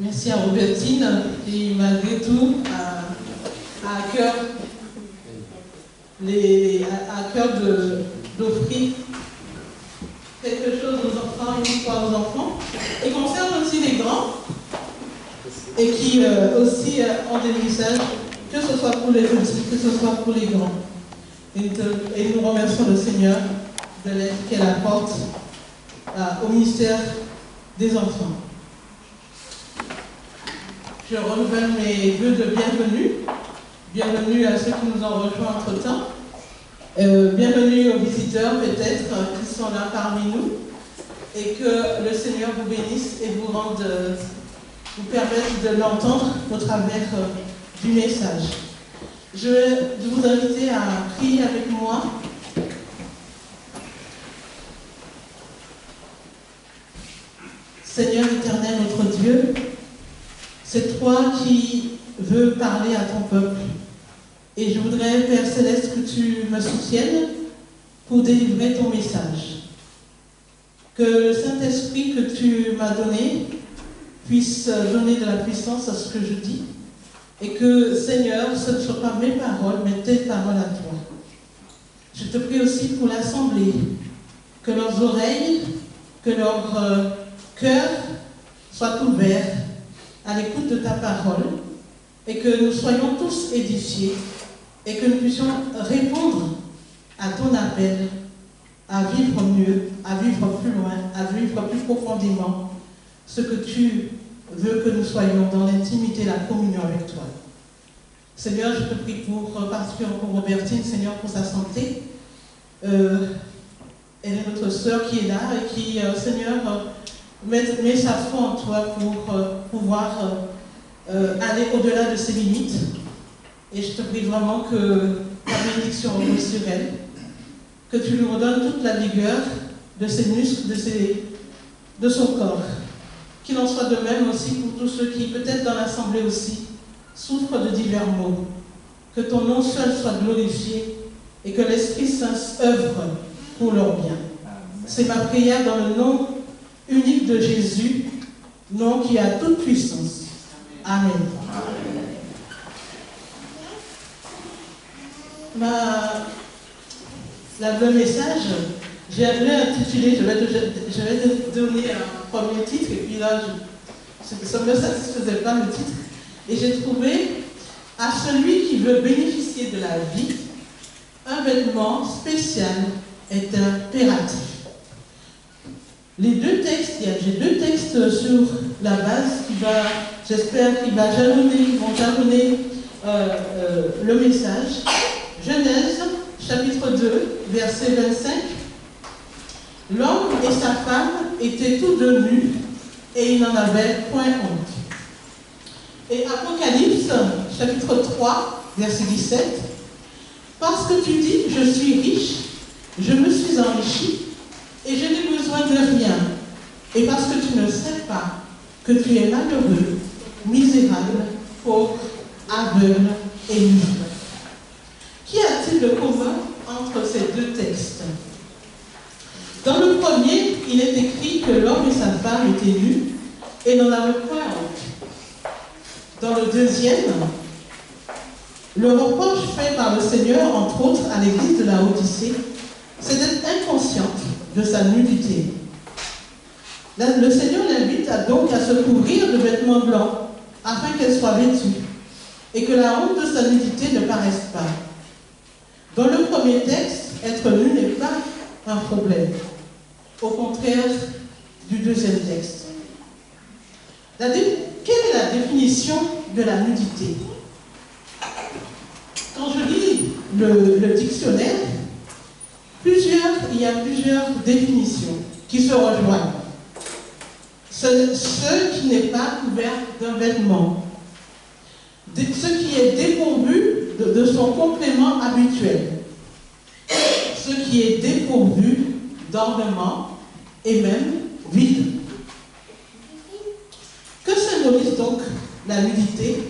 Merci à Robertine qui, malgré tout, a à cœur, d'offrir quelque chose aux enfants, une fois aux enfants, et concerne aussi les grands, et qui aussi ont des messages, que ce soit pour les petits, que ce soit pour les grands. Et nous remercions le Seigneur de l'aide qu'elle apporte au ministère des enfants. Je renouvelle mes vœux de bienvenue. Bienvenue à ceux qui nous ont rejoints entre-temps. Bienvenue aux visiteurs peut-être qui sont là parmi nous. Et que le Seigneur vous bénisse et vous permette de l'entendre au travers du message. Je vais vous inviter à prier avec moi. Seigneur éternel, notre Dieu, c'est toi qui veux parler à ton peuple. Et je voudrais, Père Céleste, que tu me soutiennes pour délivrer ton message. Que le Saint-Esprit que tu m'as donné puisse donner de la puissance à ce que je dis. Et que, Seigneur, ce ne soit pas mes paroles, mais tes paroles à toi. Je te prie aussi pour l'Assemblée, que leurs oreilles, que leur cœur soient ouverts à l'écoute de ta parole, et que nous soyons tous édifiés, et que nous puissions répondre à ton appel à vivre mieux, à vivre plus loin, à vivre plus profondément ce que tu veux que nous soyons dans l'intimité, la communion avec toi. Seigneur, je te prie particulièrement pour Robertine, Seigneur, pour sa santé. Elle est notre sœur qui est là et qui, Seigneur, met sa foi en toi pour pouvoir aller au-delà de ses limites. Et je te prie vraiment que ta bénédiction repose sur elle, que tu lui redonnes toute la vigueur de ses muscles, de son corps. Qu'il en soit de même aussi pour tous ceux qui, peut-être dans l'Assemblée aussi, souffrent de divers maux. Que ton nom seul soit glorifié et que l'Esprit Saint œuvre pour leur bien. C'est ma prière dans le nom unique de Jésus, nom qui a toute puissance. Amen. Le message, j'ai intitulé, je vais te donner un premier titre, et puis là, ça ne me satisfaisait pas le titre, et j'ai trouvé à celui qui veut bénéficier de la vie, un vêtement spécial est impératif. J'ai deux textes sur la base j'espère qu'ils vont jalonner le message. Genèse, chapitre 2, verset 25. L'homme et sa femme étaient tous deux nus et ils n'en avaient point honte. Et Apocalypse, chapitre 3, verset 17. Parce que tu dis, je suis riche, je me suis enrichi, et je n'ai besoin de rien. Et parce que tu ne sais pas que tu es malheureux, misérable, pauvre, aveugle et nu. Qu'y a-t-il de commun entre ces deux textes? Dans le premier, il est écrit que l'homme et sa femme étaient nus et n'en avaient point honte. Dans le deuxième, le reproche fait par le Seigneur, entre autres, à l'église de la Odyssée, c'est d'être inconsciente de sa nudité. Le Seigneur l'invite donc à se couvrir de vêtements blancs afin qu'elle soit vêtue et que la honte de sa nudité ne paraisse pas. Dans le premier texte, être nu n'est pas un problème, au contraire du deuxième texte. Quelle est la définition de la nudité? Quand je lis le dictionnaire, il y a plusieurs définitions qui se rejoignent. Ce qui n'est pas couvert d'un vêtement, ce qui est dépourvu de son complément habituel, ce qui est dépourvu d'ornement et même vide. Que symbolise donc la nudité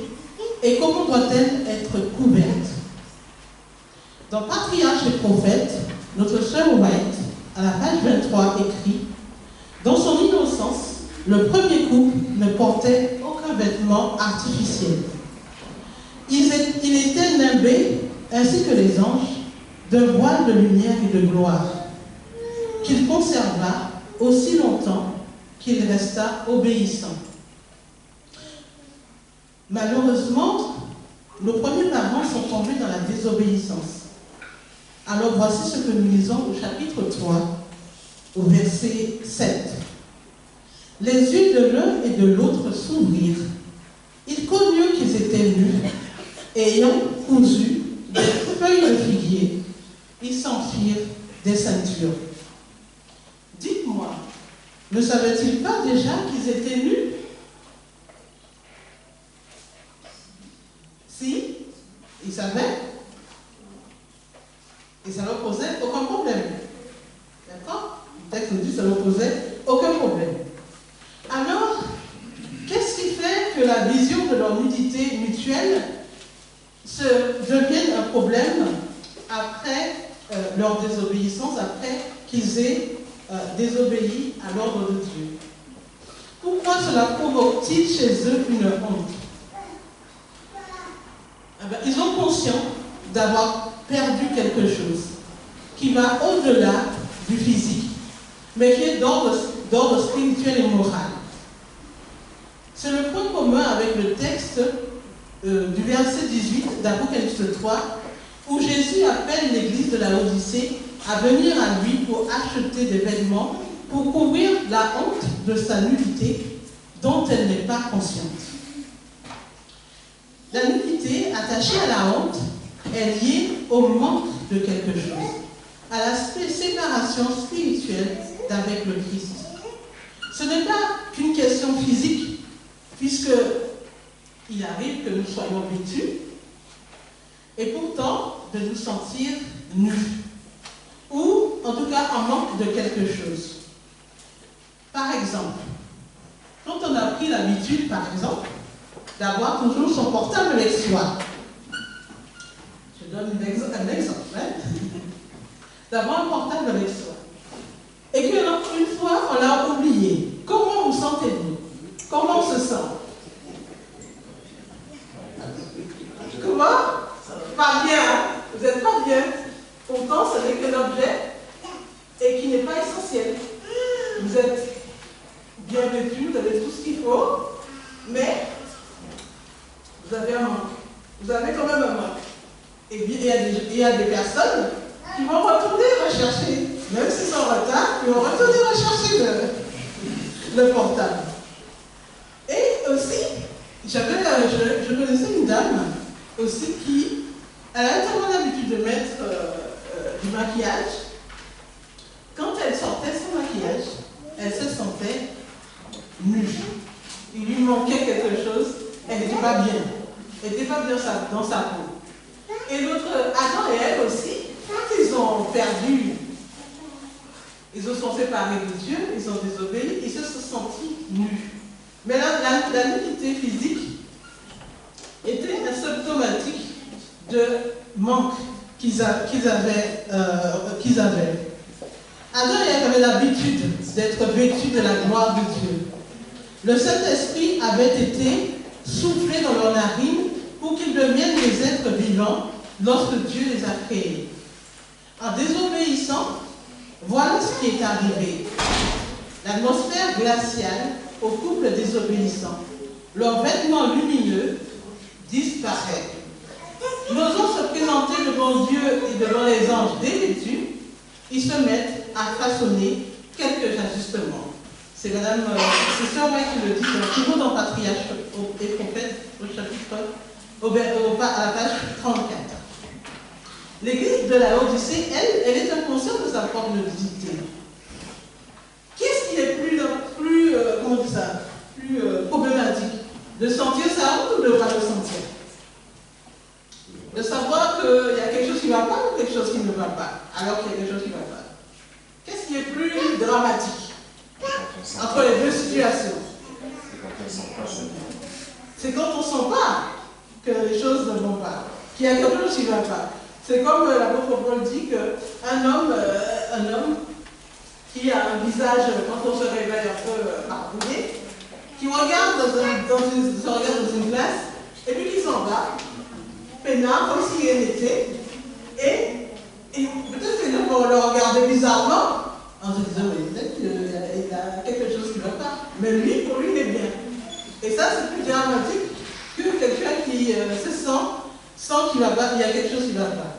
et comment doit-elle être couverte? Dans Patriarches et Prophètes, notre sœur White, à la page 23, écrit: dans son innocence, le premier couple ne portait aucun un vêtement artificiel. Il était nimbé, ainsi que les anges, d'un voile de lumière et de gloire, qu'il conserva aussi longtemps qu'il resta obéissant. Malheureusement, nos premiers parents sont tombés dans la désobéissance. Alors voici ce que nous lisons au chapitre 3, au verset 7. Les yeux de l'un et de l'autre s'ouvrirent. Ils connurent qu'ils étaient nus, et ayant cousu des feuilles de figuier, ils s'enfirent des ceintures. Dites-moi, ne savaient-ils pas déjà qu'ils étaient nus? Si, ils savaient. Et ça ne leur posait aucun problème. D'accord? Le texte nous dit que ça ne leur posait aucun problème. Alors, qu'est-ce qui fait que la vision de leur nudité mutuelle devienne un problème après leur désobéissance, après qu'ils aient désobéi à l'ordre de Dieu? Pourquoi cela provoque-t-il chez eux une honte? Ils ont conscience d'avoir perdu quelque chose qui va au-delà du physique, mais qui est d'ordre spirituel et moral. C'est le point commun avec le texte du verset 18 d'Apocalypse 3, où Jésus appelle l'église de la Odyssée à venir à lui pour acheter des vêtements pour couvrir la honte de sa nudité dont elle n'est pas consciente. La nudité attachée à la honte est liée au manque de quelque chose, à la séparation spirituelle d'avec le Christ. Ce n'est pas qu'une question physique, puisqu'il arrive que nous soyons vêtus, et pourtant de nous sentir nus, ou en tout cas en manque de quelque chose. Par exemple, quand on a pris l'habitude, par exemple, d'avoir toujours son portable avec soi, je donne un exemple, hein? D'avoir un portable avec soi, et qu'une fois on l'a oublié, comment vous sentez-vous? Comment on se sent? Comment? Pas bien, vous n'êtes pas bien. Pourtant, ce n'est qu'un objet et qui n'est pas essentiel. Vous êtes bien vêtu, vous avez tout ce qu'il faut, mais vous avez un manque. Vous avez quand même un manque. Et bien, il y a des personnes qui vont retourner rechercher, même s'ils sont en retard, ils vont retourner rechercher le portable. Et aussi, je connaissais une dame aussi qui, elle avait tellement l'habitude de mettre du maquillage. Quand elle sortait sans maquillage, elle se sentait nue. Il lui manquait quelque chose, elle n'était pas bien. Elle n'était pas bien dans sa peau. Et l'autre, Adam et Ève aussi, quand ils ont perdu, ils se sont séparés de Dieu, ils ont désobéi, ils se sont sentis nus. Mais la nudité physique était symptomatique de manque qu'ils avaient. Adam et Ève avaient l'habitude d'être vêtus de la gloire de Dieu. Le Saint-Esprit avait été soufflé dans leurs narines pour qu'ils deviennent des êtres vivants lorsque Dieu les a créés. En désobéissant, voilà ce qui est arrivé. L'atmosphère glaciale au couple désobéissant, leurs vêtements lumineux disparaissent. N'osant se présenter devant Dieu et devant les anges dévêtus, ils se mettent à façonner quelques ajustements. C'est Sœur White qui le dit toujours dans Patriarche et Prophète, au chapitre, à la page 34. L'église de la Odyssée, elle est inconsciente de sa propre nudité. Qu'est-ce qui est plus problématique? De sentir ça ou de ne pas le sentir? De savoir qu'il y a quelque chose qui ne va pas ou quelque chose qui ne va pas, alors qu'il y a quelque chose qui ne va pas. Qu'est-ce qui est plus dramatique entre les deux situations? C'est quand on ne sent pas que les choses ne vont pas, qu'il y a quelque chose qui ne va pas. C'est comme l'apôtre Paul dit qu'un homme qui a un visage, quand on se réveille un peu barbouillé, qui regarde dans une classe, et puis qui s'en va, peinard, comme si rien n'était, et peut-être que nous, on le regardait bizarrement, en se disant, mais peut-être qu'il a quelque chose qui ne va pas. Mais lui, pour lui, il est bien. Et ça, c'est plus dramatique que quelqu'un qui se sent qu'il y a quelque chose qui ne va pas.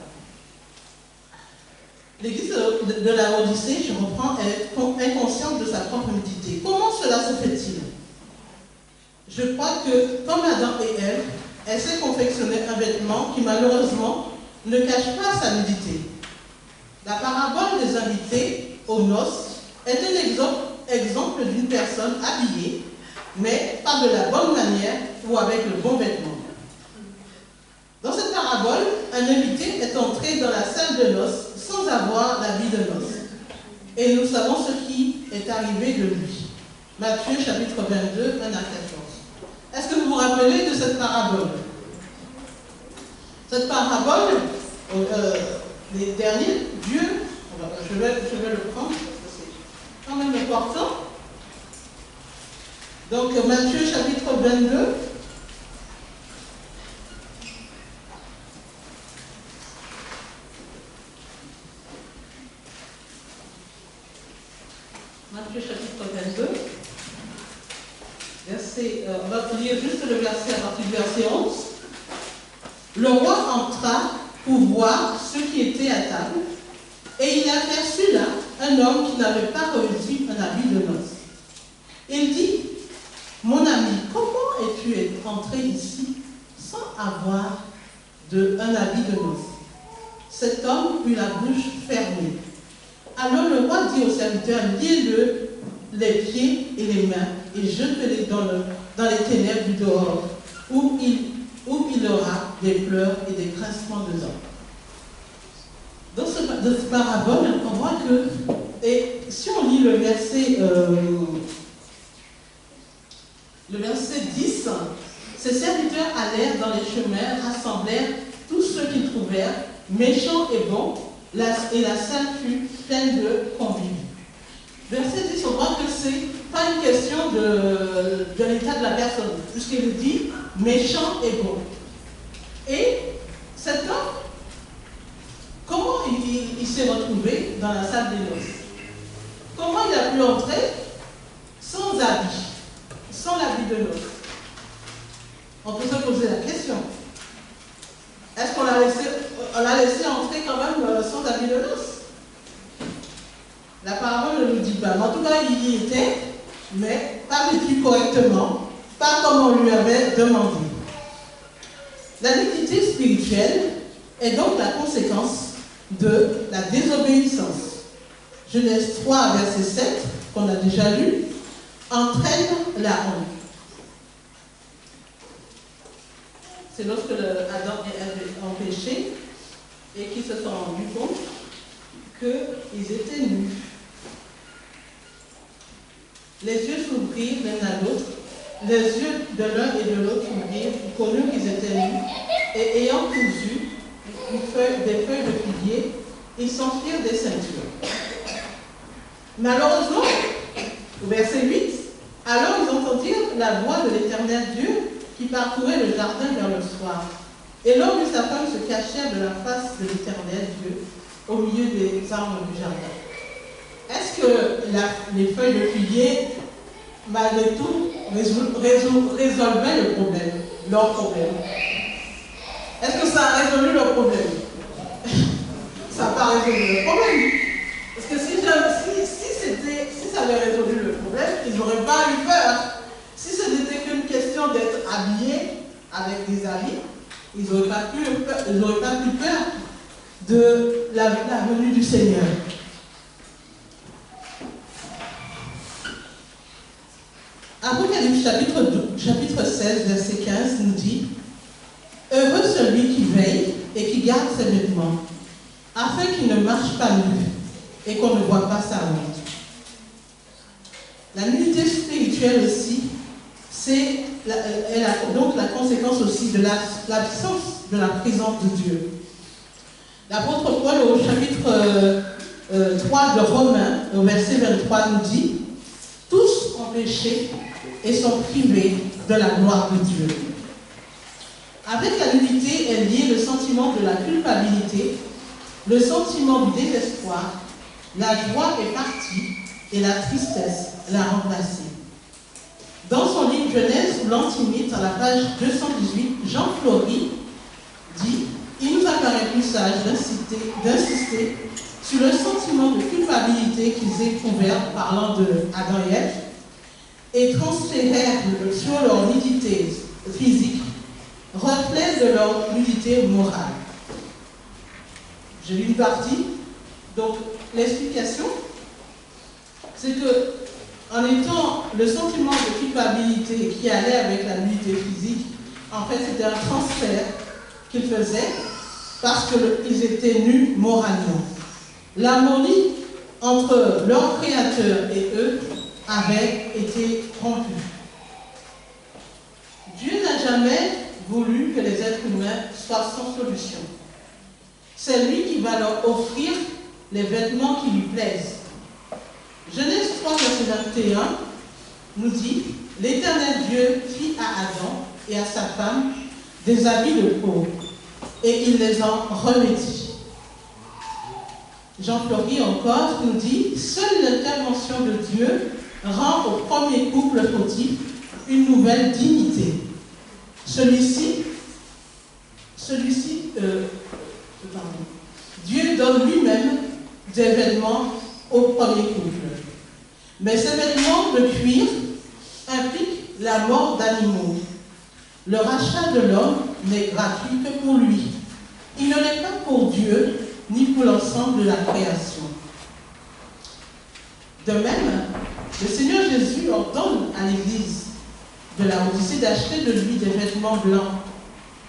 L'église de la Odyssée, je reprends, est inconsciente de sa propre nudité. Comment cela se fait-il? Je crois que, comme Adam et Ève, elle s'est confectionné un vêtement qui, malheureusement, ne cache pas sa nudité. La parabole des invités aux noces est un exemple d'une personne habillée, mais pas de la bonne manière ou avec le bon vêtement. Dans cette parabole, un invité est entré dans la salle de noces sans avoir l'habit de noces. Et nous savons ce qui est arrivé de lui. Matthieu chapitre 22, 1 à 14. Est-ce que vous vous rappelez de cette parabole? Cette parabole, les derniers, Dieu, je vais le prendre, parce que c'est quand même important. Donc Matthieu chapitre 22. Matthieu chapitre 22. On va lire juste le verset à partir du verset 11. Le roi entra pour voir ceux qui étaient à table, et il aperçut là un homme qui n'avait pas revêtu un habit de noces. Il dit, mon ami, comment es-tu entré ici sans avoir un habit de noces? Cet homme eut la bouche fermée. Alors le roi dit au serviteur, liez-le les pieds et les mains et jetez-les dans les ténèbres du dehors, où il aura des pleurs et des grincements de dents. Dans cette parabole, on voit que, et si on lit le verset 10, ces serviteurs allèrent dans les chemins, rassemblèrent tous ceux qu'ils trouvèrent, méchants et bons, et la salle fut pleine de convives. Verset 10, on voit que c'est pas une question de l'état de la personne, puisqu'il dit méchant et bon. Et cet homme, comment il s'est retrouvé dans la salle des noces? Comment il a pu entrer sans habit, sans l'habit de noces? On peut se poser la question. Est-ce qu'on l'a laissé entrer quand même sans habit de noces? La parole ne nous dit pas. En tout cas, il y était, mais pas vécu correctement, pas comme on lui avait demandé. La nudité spirituelle est donc la conséquence de la désobéissance. Genèse 3, verset 7, qu'on a déjà lu, entraîne la honte. C'est lorsque Adam et Ève ont péché et qu'ils se sont rendus compte qu'ils étaient nus. Les yeux s'ouvrirent l'un à l'autre, les yeux de l'un et de l'autre s'ouvrirent, ils connurent qu'ils étaient nus, et ayant cousu des feuilles de figuier, ils s'enfirent des ceintures. Malheureusement, au verset 8, alors ils entendirent la voix de l'Éternel Dieu qui parcourait le jardin vers le soir. Et l'homme et sa femme se cachèrent de la face de l'Éternel Dieu au milieu des arbres du jardin. Est-ce que les feuilles de figuier, malgré tout, résolvaient le problème, leur problème? Est-ce que ça a résolu leur problème? Ça n'a pas résolu le problème. Parce que si ça avait résolu le problème, ils n'auraient pas eu peur. Si ce n'était qu'une question d'être habillés avec des habits, ils n'auraient pas eu peur de la venue du Seigneur. Apocalypse chapitre 16, verset 15 nous dit « Heureux celui qui veille et qui garde ses vêtements, afin qu'il ne marche pas nu et qu'on ne voit pas sa honte. » La nudité spirituelle aussi, elle a donc la conséquence aussi de l'absence de la présence de Dieu. L'apôtre Paul au chapitre 3 de Romains, au verset 23, nous dit « Tous ont péché et sont privés de la gloire de Dieu. Avec la nudité est lié le sentiment de la culpabilité, le sentiment du désespoir, la joie est partie et la tristesse l'a remplacée. Dans son livre Genèse ou l'Antimite, à la page 218, Jean Fleury dit « Il nous apparaît plus sage d'insister sur le sentiment de culpabilité qu'ils éprouvèrent parlant de Adam et Ève et transférèrent sur leur nudité physique, reflet de leur nudité morale. » J'ai lu une partie. Donc, l'explication, c'est que, en étant le sentiment de culpabilité qui allait avec la nudité physique, en fait, c'était un transfert qu'ils faisaient parce qu'ils étaient nus moralement. L'harmonie entre leur Créateur et eux avait été rompue. Dieu n'a jamais voulu que les êtres humains soient sans solution. C'est lui qui va leur offrir les vêtements qui lui plaisent. Genèse 3, verset 21 nous dit « L'Éternel Dieu fit à Adam et à sa femme des habits de peau, et il les en revêtit. » Jean Fleury encore nous dit « Seule l'intervention de Dieu rend au premier couple fautif une nouvelle dignité. Dieu donne lui-même des vêtements au premier couple. Mais ces vêtements de cuir impliquent la mort d'animaux. Le rachat de l'homme n'est gratuit que pour lui. Il ne l'est pas pour Dieu, ni pour l'ensemble de la création. De même, le Seigneur Jésus ordonne à l'Église de la Odyssée d'acheter de lui des vêtements blancs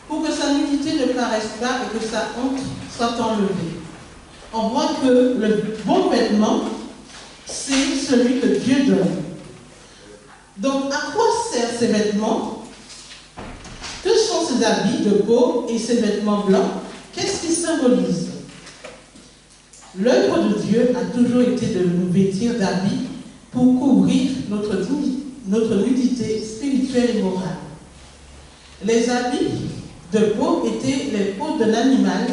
pour que sa nudité ne paraisse pas et que sa honte soit enlevée. On voit que le bon vêtement, c'est celui que Dieu donne. Donc, à quoi servent ces vêtements? Que sont ces habits de peau et ces vêtements blancs? Qu'est-ce qu'ils symbolisent? L'œuvre de Dieu a toujours été de nous vêtir d'habits pour couvrir notre nudité spirituelle et morale. Les habits de peau étaient les peaux d'un animal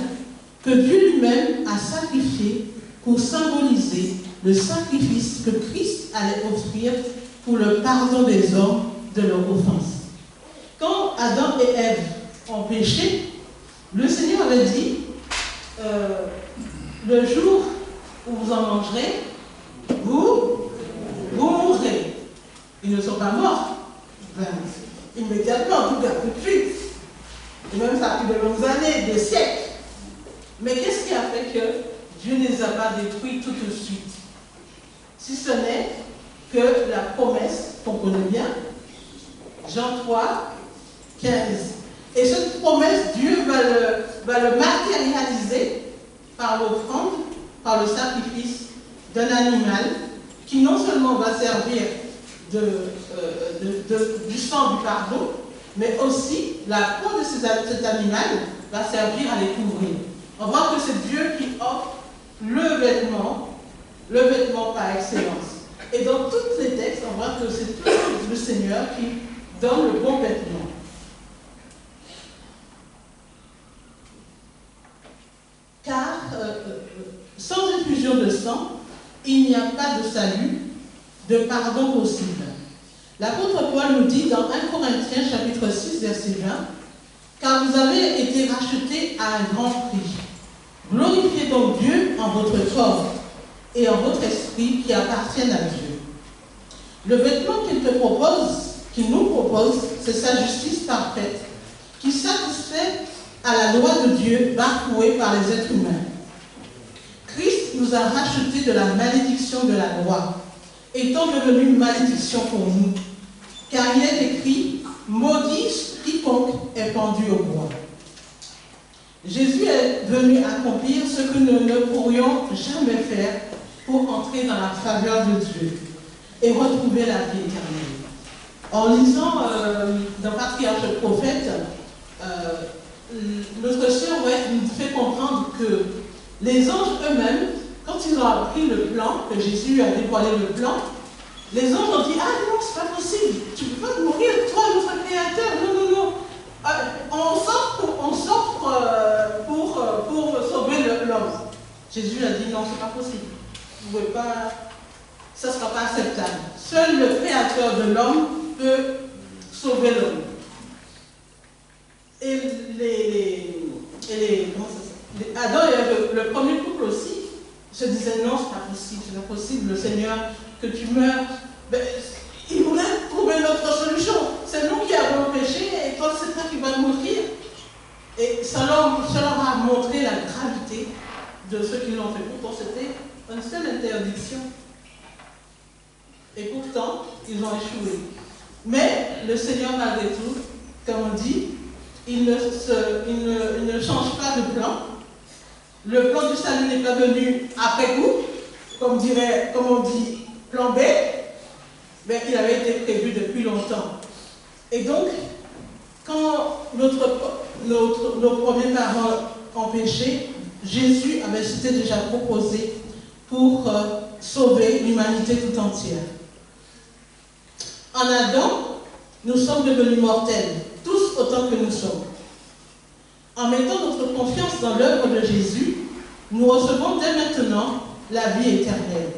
que Dieu lui-même a sacrifié pour symboliser le sacrifice que Christ allait offrir pour le pardon des hommes de leurs offenses. Quand Adam et Ève ont péché, le Seigneur avait dit le jour où vous en mangerez, vous mourrez. Ils ne sont pas morts. Immédiatement, tout tout de suite. Et même ça a pris de longues années, des siècles. Mais qu'est-ce qui a fait que Dieu ne les a pas détruits tout de suite? Si ce n'est que la promesse qu'on connaît bien, Jean 3, 15. Et cette promesse, Dieu va le matérialiser par l'offrande, par le sacrifice d'un animal qui non seulement va servir du sang du pardon, mais aussi la peau de cet animal va servir à les couvrir. On voit que c'est Dieu qui offre le vêtement par excellence. Et dans tous les textes, on voit que c'est toujours le Seigneur qui donne le bon vêtement. Car sans effusion de sang, il n'y a pas de salut, de pardon possible. L'apôtre Paul nous dit dans 1 Corinthiens chapitre 6 verset 20 « Car vous avez été rachetés à un grand prix. Glorifiez donc Dieu en votre corps et en votre esprit qui appartiennent à Dieu. » Le vêtement qu'il nous propose, c'est sa justice parfaite qui satisfait à la loi de Dieu bafouée par les êtres humains. Christ nous a rachetés de la malédiction de la loi, étant devenu une malédiction pour nous, car il est écrit « Maudit quiconque est pendu au bois ». Jésus est venu accomplir ce que nous ne pourrions jamais faire pour entrer dans la faveur de Dieu et retrouver la vie éternelle. En lisant dans Patriarche Prophète, notre sœur nous fait comprendre que les anges eux-mêmes, quand ils ont appris le plan, que Jésus a dévoilé le plan, les anges ont dit « Ah non, c'est pas possible, tu ne peux Jésus a dit non, ce n'est pas possible. Vous pouvez pas, ça ne sera pas acceptable. Seul le Créateur de l'homme peut sauver l'homme. Et Adam et le premier couple aussi se disaient non, ce n'est pas possible, le Seigneur, que tu meurs. Ben, il voulait trouver une autre solution. C'est nous qui avons péché et toi, c'est toi qui vas mourir. Et ça leur a montré la gravité de ce qu'ils l'ont fait. Pourtant, c'était une seule interdiction. Et pourtant, ils ont échoué. Mais le Seigneur, malgré tout, comme on dit, il ne change pas de plan. Le plan du salut n'est pas venu après coup, comme on dit, plan B, mais il avait été prévu depuis longtemps. Et donc, quand nos premiers parents ont péché, Jésus avait été déjà proposé pour sauver l'humanité tout entière. En Adam, nous sommes devenus mortels, tous autant que nous sommes. En mettant notre confiance dans l'œuvre de Jésus, nous recevons dès maintenant la vie éternelle.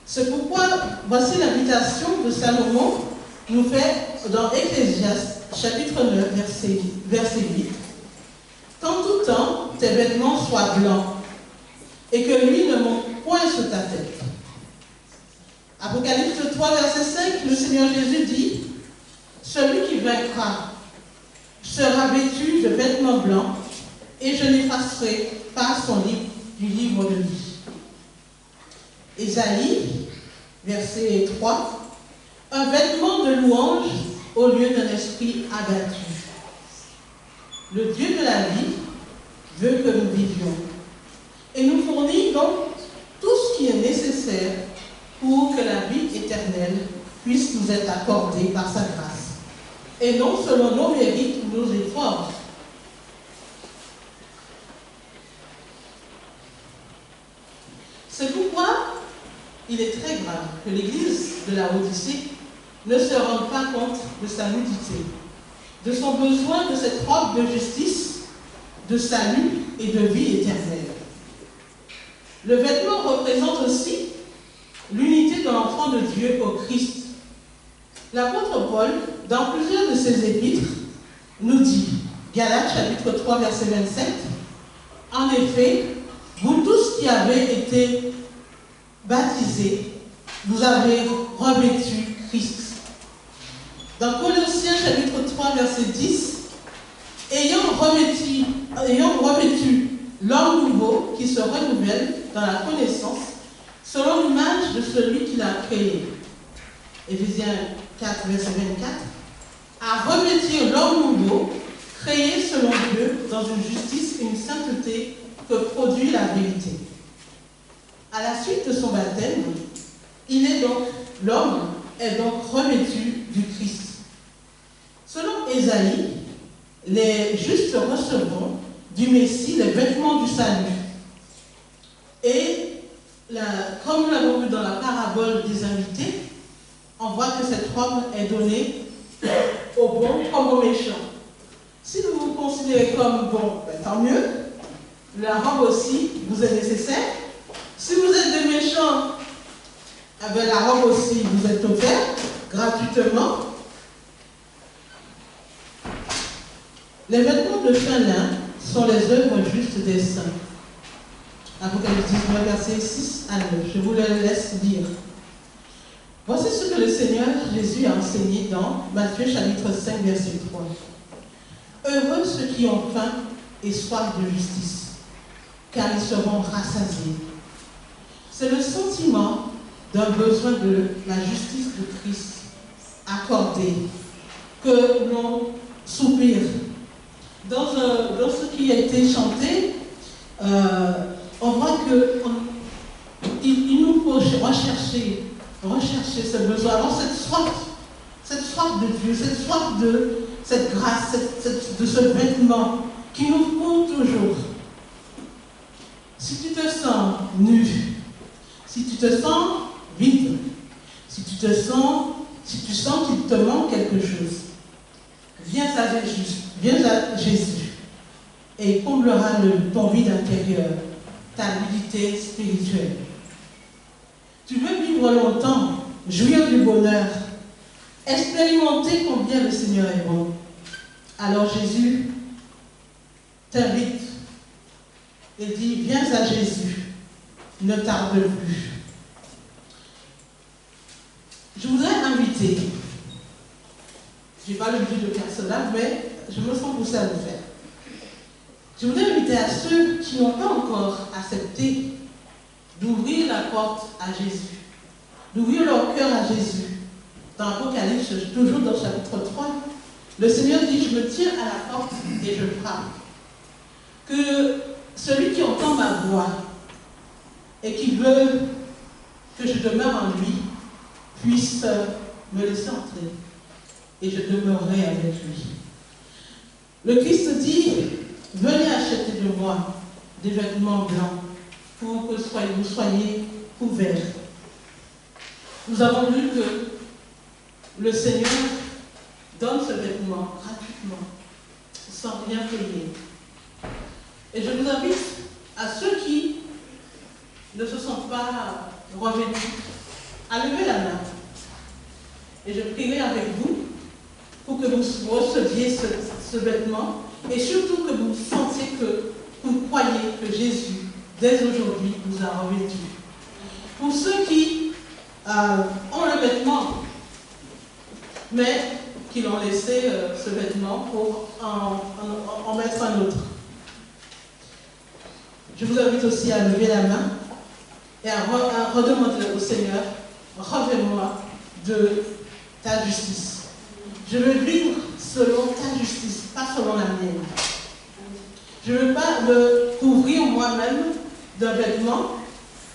C'est pourquoi, voici l'invitation de Salomon nous fait dans Ecclésiaste, chapitre 9, verset 8. Qu'en tout temps, tes vêtements soient blancs, et que l'huile ne monte point sur ta tête. Apocalypse 3, verset 5, le Seigneur Jésus dit, celui qui vaincra sera vêtu de vêtements blancs, et je n'effacerai pas son livre du livre de vie. Ésaïe, verset 3, un vêtement de louange au lieu d'un esprit abattu. Le Dieu de la vie veut que nous vivions et nous fournit donc tout ce qui est nécessaire pour que la vie éternelle puisse nous être accordée par sa grâce, et non selon nos mérites ou nos efforts. C'est pourquoi il est très grave que l'Église de la Odyssée ne se rende pas compte de sa nudité, de son besoin de cette robe de justice, de salut et de vie éternelle. Le vêtement représente aussi l'unité de l'enfant de Dieu au Christ. L'apôtre Paul, dans plusieurs de ses épîtres, nous dit, Galates chapitre 3, verset 27, « En effet, vous tous qui avez été baptisés, vous avez revêtu Christ. » Dans Colossiens chapitre 3, verset 10, « Ayant revêtu l'homme nouveau qui se renouvelle dans la connaissance, selon l'image de celui qui l'a créé. » Éphésiens 4, verset 24, « À revêtir l'homme nouveau, créé selon Dieu, dans une justice et une sainteté que produit la vérité. » À la suite de son baptême, l'homme est donc revêtu du Christ. Selon Ésaïe, les justes recevront du Messie les vêtements du salut. Et comme nous l'avons vu dans la parabole des invités, on voit que cette robe est donnée aux bons comme aux méchants. Si vous vous considérez comme bon, ben, tant mieux. La robe aussi vous est nécessaire. Si vous êtes des méchants, eh ben, la robe aussi vous est offerte gratuitement. Les vêtements de fin lin sont les œuvres justes des saints. Apocalypse 19, versets 6 à 9. Je vous le laisse lire. Voici ce que le Seigneur Jésus a enseigné dans Matthieu chapitre 5, verset 3. Heureux ceux qui ont faim et soif de justice, car ils seront rassasiés. C'est le sentiment d'un besoin de la justice de Christ accordée que l'on soupire. Dans ce qui a été chanté, on voit qu'il nous faut rechercher ce besoin, avoir cette soif de Dieu, cette soif de cette grâce, de ce vêtement qui nous faut toujours. Si tu te sens nu, si tu te sens vide, si tu sens qu'il te manque quelque chose, viens à Jésus et il comblera ton vide intérieur. ta nudité spirituelle. Tu veux vivre longtemps, jouir du bonheur, expérimenter combien le Seigneur est bon. Alors Jésus t'invite et dit, viens à Jésus, ne tarde plus. Je voudrais inviter, je n'ai pas le but de faire cela, mais je me sens poussée à le faire. Je voudrais inviter à ceux qui n'ont pas encore accepté d'ouvrir la porte à Jésus, d'ouvrir leur cœur à Jésus. Dans l'Apocalypse, toujours dans le chapitre 3, le Seigneur dit, je me tiens à la porte et je frappe. Que celui qui entend ma voix et qui veut que je demeure en lui puisse me laisser entrer et je demeurerai avec lui. Le Christ dit, venez acheter de moi des vêtements blancs pour que vous soyez couverts. Nous avons vu que le Seigneur donne ce vêtement gratuitement, sans rien payer. Et je vous invite à ceux qui ne se sentent pas revêtus à lever la main. Et je prierai avec vous pour que vous receviez ce vêtement et surtout que vous sentiez que vous croyez que Jésus, dès aujourd'hui, vous a revêtu. Pour ceux qui ont le vêtement, mais qui l'ont laissé ce vêtement pour en mettre un autre. Je vous invite aussi à lever la main et à redemander au Seigneur, revêt-moi de ta justice. Je veux vivre selon ta justice, pas selon la mienne. Je ne veux pas me couvrir moi-même d'un vêtement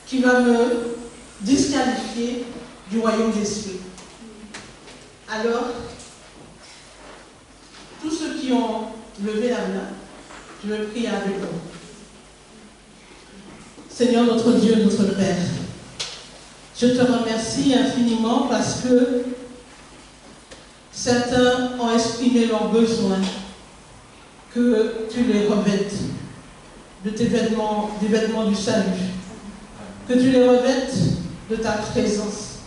qui va me disqualifier du royaume des cieux. Alors, tous ceux qui ont levé la main, je veux prier avec eux. Seigneur notre Dieu, notre Père, je te remercie infiniment parce que certains ont exprimé leurs besoins, que tu les revêtes de tes vêtements, des vêtements du salut, que tu les revêtes de ta présence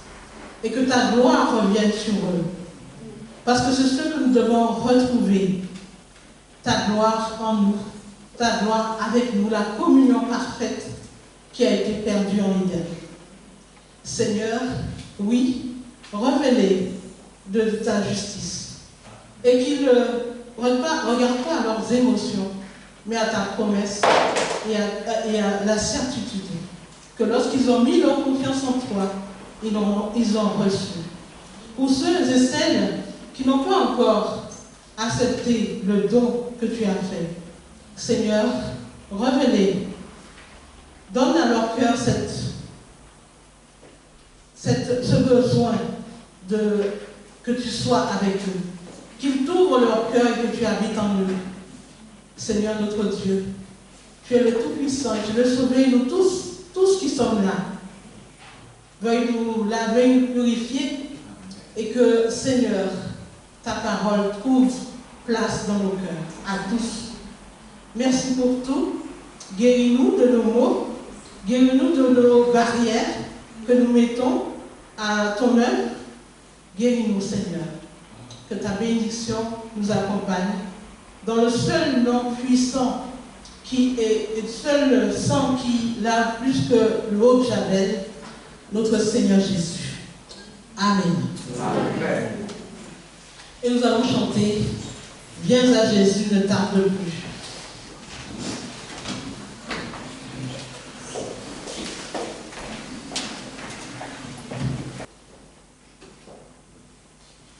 et que ta gloire revienne sur eux. Parce que c'est ce que nous devons retrouver, ta gloire en nous, ta gloire avec nous, la communion parfaite qui a été perdue en Éden. Seigneur, oui, revêt-les de ta justice et qu'ils ne regardent pas à leurs émotions, mais à ta promesse et à la certitude que lorsqu'ils ont mis leur confiance en toi, ils ont reçu. Pour ceux et celles qui n'ont pas encore accepté le don que tu as fait, Seigneur, revêt-les. Donne à leur cœur ce besoin que tu sois avec eux. Qu'ils t'ouvrent leur cœur et que tu habites en eux. Seigneur notre Dieu, tu es le Tout-Puissant et tu veux sauver nous tous qui sommes là. Veuille nous laver, nous purifier et que, Seigneur, ta parole trouve place dans nos cœurs, à tous. Merci pour tout. Guéris-nous de nos maux. Guéris-nous de nos barrières que nous mettons à ton œuvre. Guéris-nous, Seigneur. Que ta bénédiction nous accompagne. Dans le seul nom puissant qui est le seul sang qui lave plus que l'eau de Javel, notre Seigneur Jésus. Amen. Amen. Et nous allons chanter « Viens à Jésus, ne tarde plus ».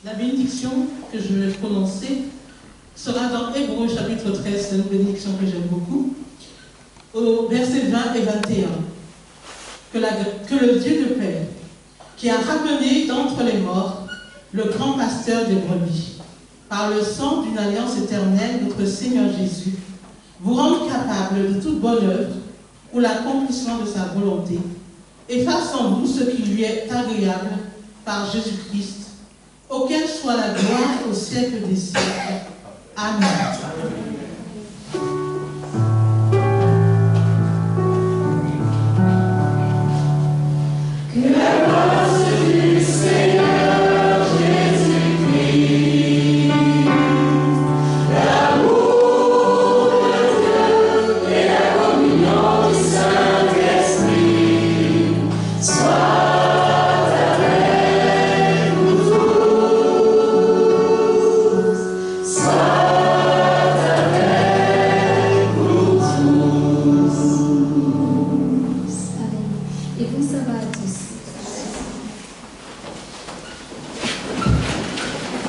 La bénédiction que je vais prononcer sera dans Hébreux chapitre 13, c'est une bénédiction que j'aime beaucoup, au verset 20 et 21. Que le Dieu de paix, qui a ramené d'entre les morts le grand pasteur des brebis, par le sang d'une alliance éternelle, notre Seigneur Jésus, vous rende capable de toute bonne œuvre pour l'accomplissement de sa volonté, et fasse en vous ce qui lui est agréable par Jésus-Christ, auquel soit la gloire au siècle des siècles. Amen.